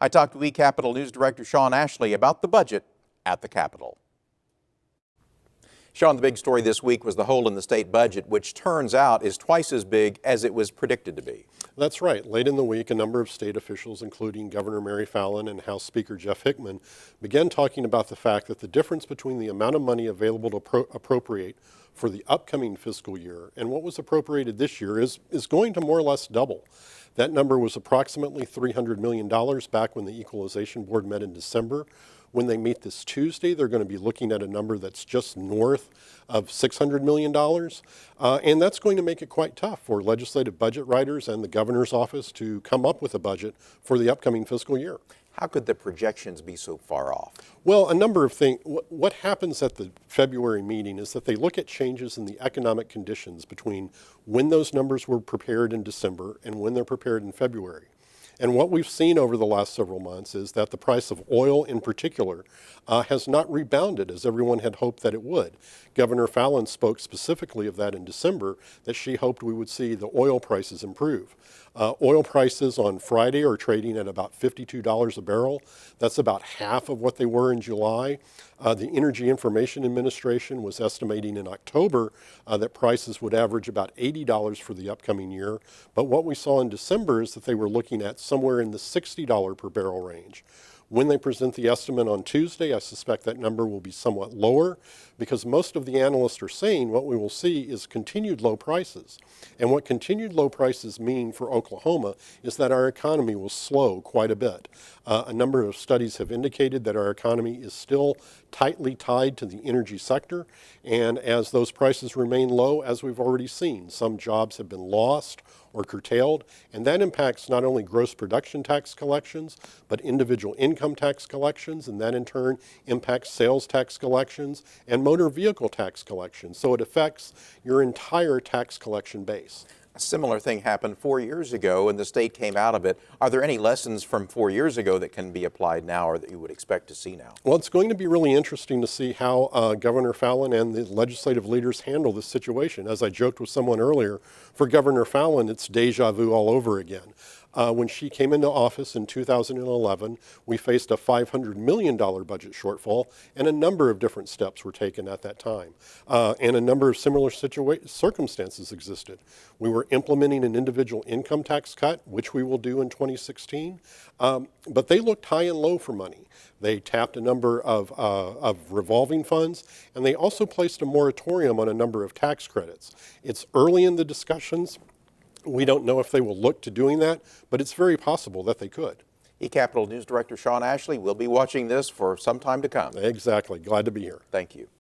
I talked to eCapitol News Director Shawn Ashley about the budget at the Capitol. Shawn, the big story this week was the hole in the state budget, which turns out is twice as big as it was predicted to be. That's right. Late in the week, a number of state officials, including Governor Mary Fallin and House Speaker Jeff Hickman, began talking about the fact that the difference between the amount of money available to appropriate for the upcoming fiscal year and what was appropriated this year is going to more or less double. That number was approximately $300 million back when the Equalization Board met in December. When they meet this Tuesday, they're going to be looking at a number that's just north of $600 million. And that's going to make it quite tough for legislative budget writers and the governor's office to come up with a budget for the upcoming fiscal year. How could the projections be so far off? Well, a number of things. What happens at the February meeting is that they look at changes in the economic conditions between when those numbers were prepared in December and when they're prepared in February. And what we've seen over the last several months is that the price of oil in particular has not rebounded as everyone had hoped that it would. Governor Fallin spoke specifically of that in December, that she hoped we would see the oil prices improve. Oil prices on Friday are trading at about $52 a barrel. That's about half of what they were in July. The Energy Information Administration was estimating in October that prices would average about $80 for the upcoming year. But what we saw in December is that they were looking at somewhere in the $60 per barrel range. When they present the estimate on Tuesday, I suspect that number will be somewhat lower because most of the analysts are saying what we will see is continued low prices. And what continued low prices mean for Oklahoma is that our economy will slow quite a bit. A number of studies have indicated that our economy is still tightly tied to the energy sector. And as those prices remain low, as we've already seen, some jobs have been lost or curtailed, and that impacts not only gross production tax collections, but individual income tax collections, and that in turn impacts sales tax collections and motor vehicle tax collections. So it affects your entire tax collection base. A similar thing happened 4 years ago and the state came out of it. Are there any lessons from 4 years ago that can be applied now or that you would expect to see now? Well, it's going to be really interesting to see how Governor Fallin and the legislative leaders handle this situation. As I joked with someone earlier, for Governor Fallin, it's deja vu all over again. When she came into office in 2011, we faced a $500 million budget shortfall, and a number of different steps were taken at that time. And a number of similar circumstances existed. We were implementing an individual income tax cut, which we will do in 2016, but they looked high and low for money. They tapped a number of revolving funds, and they also placed a moratorium on a number of tax credits. It's early in the discussions. We don't know if they will look to doing that, but it's very possible that they could. eCapitol News Director Shawn Ashley will be watching this for some time to come. Exactly. Glad to be here. Thank you.